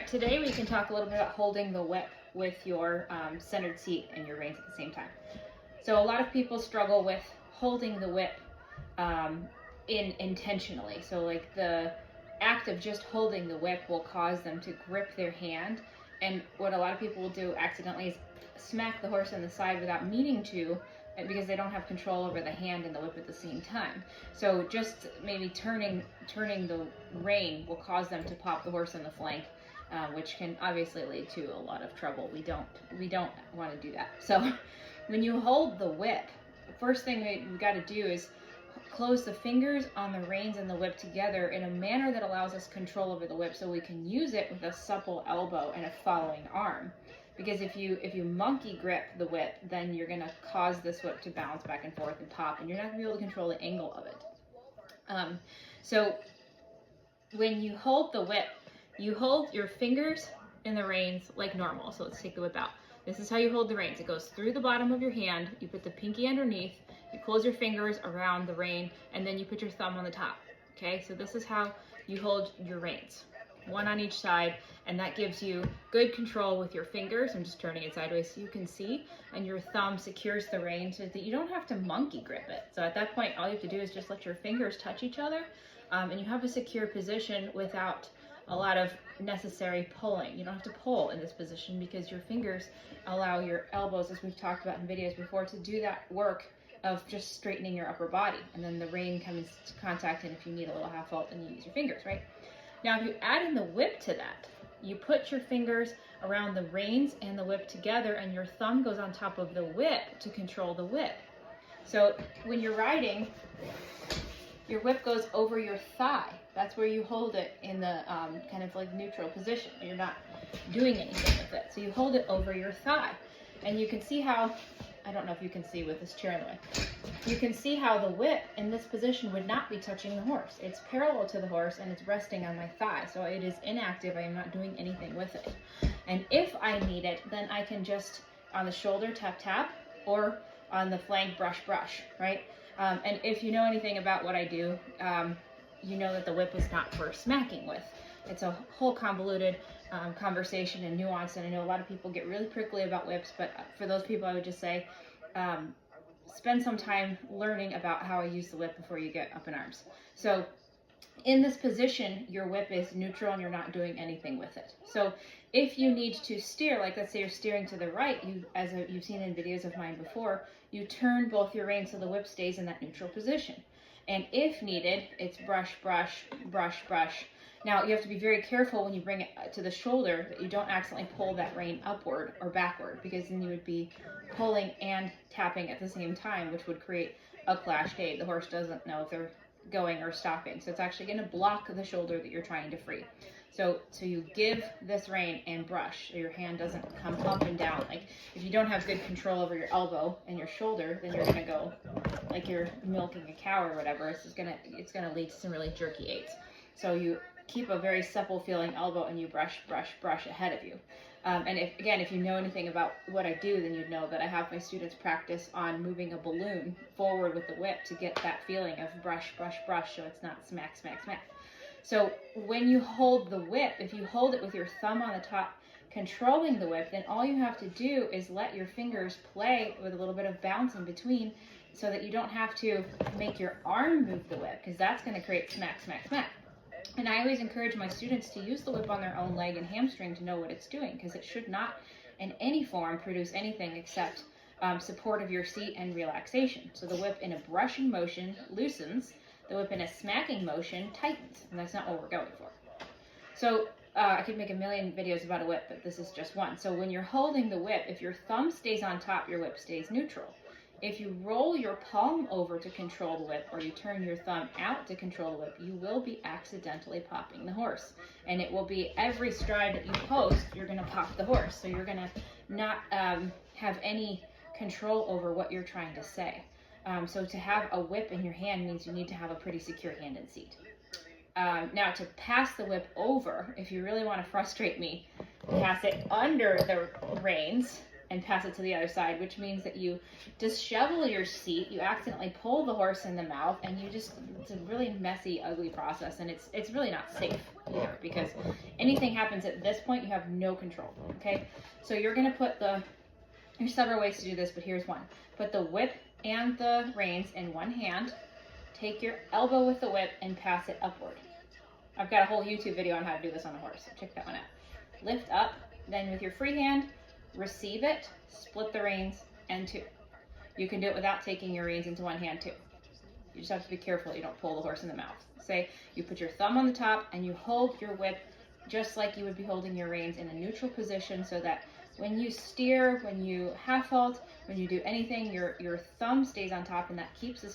right, today we can talk a little bit about holding the whip with your centered seat and your reins at the same time. So a lot of people struggle with holding the whip intentionally. So like the act of just holding the whip will cause them to grip their hand. And what a lot of people will do accidentally is smack the horse in the side without meaning to, because they don't have control over the hand and the whip at the same time. So just maybe turning the rein will cause them to pop the horse in the flank, which can obviously lead to a lot of trouble. We don't want to do that. So when you hold the whip, the first thing we've got to do is close the fingers on the reins and the whip together in a manner that allows us control over the whip, so we can use it with a supple elbow and a following arm. Because if you monkey grip the whip, then you're going to cause this whip to bounce back and forth and pop, and you're not going to be able to control the angle of it. So when you hold the whip, you hold your fingers in the reins like normal. So let's take the whip out. This is how you hold the reins. It goes through the bottom of your hand. You put the pinky underneath. You close your fingers around the rein, and then you put your thumb on the top. Okay, so this is how you hold your reins. One on each side, and that gives you good control with your fingers. I'm just turning it sideways so you can see, and your thumb secures the rein so that you don't have to monkey grip it. So at that point, all you have to do is just let your fingers touch each other, and you have a secure position without a lot of necessary pulling. You don't have to pull in this position because your fingers allow your elbows, as we've talked about in videos before, to do that work of just straightening your upper body. And then the rein comes to contact, and if you need a little half halt, then you use your fingers, right? Now, if you add in the whip to that, you put your fingers around the reins and the whip together, and your thumb goes on top of the whip to control the whip. So when you're riding, your whip goes over your thigh. That's where you hold it in the kind of like neutral position. You're not doing anything with it. So you hold it over your thigh. And you can see how, I don't know if you can see with this chair in the way, you can see how the whip in this position would not be touching the horse. It's parallel to the horse and it's resting on my thigh. So it is inactive. I am not doing anything with it. And if I need it, then I can just on the shoulder tap tap, or on the flank brush brush, right? And if you know anything about what I do, you know that the whip is not for smacking with. It's a whole convoluted conversation and nuance, and I know a lot of people get really prickly about whips, but for those people I would just say, spend some time learning about how I use the whip before you get up in arms. So in this position, your whip is neutral and you're not doing anything with it. So if you need to steer, like let's say you're steering to the right, you've seen in videos of mine before, you turn both your reins so the whip stays in that neutral position. And if needed, it's brush, brush, brush, brush. Now you have to be very careful when you bring it to the shoulder that you don't accidentally pull that rein upward or backward, because then you would be pulling and tapping at the same time, which would create a clash gait. The horse doesn't know if they're going or stopping. So it's actually going to block the shoulder that you're trying to free. So you give this rein and brush so your hand doesn't come up and down. Like if you don't have good control over your elbow and your shoulder, then you're going to go like you're milking a cow or whatever. It's going to lead to some really jerky aids. So you keep a very supple feeling elbow and you brush, brush, brush ahead of you. And if you know anything about what I do, then you'd know that I have my students practice on moving a balloon forward with the whip to get that feeling of brush, brush, brush, so it's not smack, smack, smack. So when you hold the whip, if you hold it with your thumb on the top, controlling the whip, then all you have to do is let your fingers play with a little bit of bounce in between, so that you don't have to make your arm move the whip, because that's going to create smack, smack, smack. And I always encourage my students to use the whip on their own leg and hamstring to know what it's doing, because it should not in any form produce anything except support of your seat and relaxation. So the whip in a brushing motion loosens, the whip in a smacking motion tightens, and that's not what we're going for. So I could make a million videos about a whip, but this is just one. So when you're holding the whip, if your thumb stays on top, your whip stays neutral. If you roll your palm over to control the whip, or you turn your thumb out to control the whip, you will be accidentally popping the horse. And it will be every stride that you post, you're going to pop the horse. So you're going to not have any control over what you're trying to say. So to have a whip in your hand means you need to have a pretty secure hand and seat. Now to pass the whip over, if you really want to frustrate me, pass it under the reins and pass it to the other side, which means that you dishevel your seat, you accidentally pull the horse in the mouth, and it's a really messy, ugly process, and it's really not safe. either, because anything happens at this point, you have no control, okay? So you're gonna put there's several ways to do this, but here's one. Put the whip and the reins in one hand, take your elbow with the whip and pass it upward. I've got a whole YouTube video on how to do this on a horse, so check that one out. Lift up, then with your free hand, receive it, split the reins, and two. You can do it without taking your reins into one hand too. You just have to be careful you don't pull the horse in the mouth. Say you put your thumb on the top and you hold your whip just like you would be holding your reins in a neutral position, so that when you steer, when you half halt, when you do anything, your thumb stays on top, and that keeps the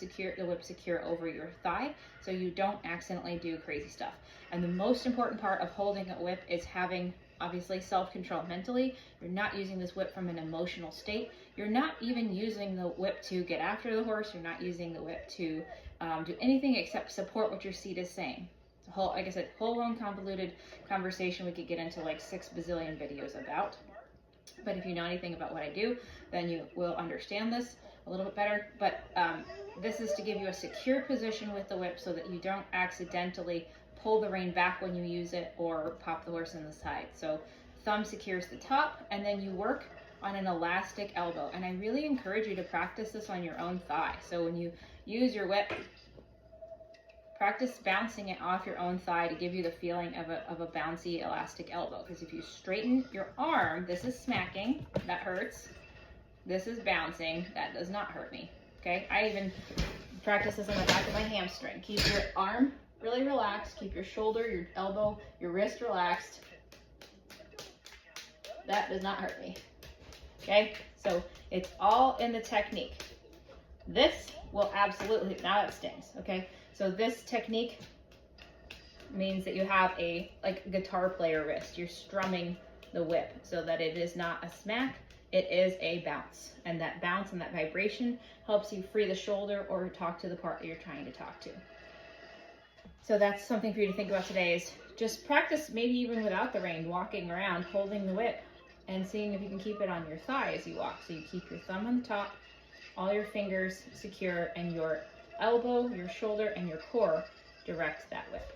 whip secure over your thigh, so you don't accidentally do crazy stuff. And the most important part of holding a whip is having, obviously, self-control mentally. You're not using this whip from an emotional state. You're not even using the whip to get after the horse. You're not using the whip to do anything except support what your seat is saying. It's a whole, like I said, whole convoluted conversation we could get into like 6 bazillion videos about. But if you know anything about what I do, then you will understand this a little bit better. But this is to give you a secure position with the whip so that you don't accidentally pull the rein back when you use it or pop the horse in the side. So thumb secures the top, and then you work on an elastic elbow. And I really encourage you to practice this on your own thigh. So when you use your whip, practice bouncing it off your own thigh to give you the feeling of a bouncy elastic elbow. Because if you straighten your arm, this is smacking, that hurts. This is bouncing, that does not hurt me. Okay, I even practice this on the back of my hamstring. Keep your arm really relaxed, keep your shoulder, your elbow, your wrist relaxed. That does not hurt me. Okay, so it's all in the technique. This will absolutely, now it stings, okay? So this technique means that you have a like guitar player wrist. You're strumming the whip so that it is not a smack, it is a bounce. And that bounce and that vibration helps you free the shoulder or talk to the part that you're trying to talk to. So that's something for you to think about today, is just practice, maybe even without the rein, walking around, holding the whip and seeing if you can keep it on your thigh as you walk. So you keep your thumb on the top, all your fingers secure, and your elbow, your shoulder, and your core direct that whip.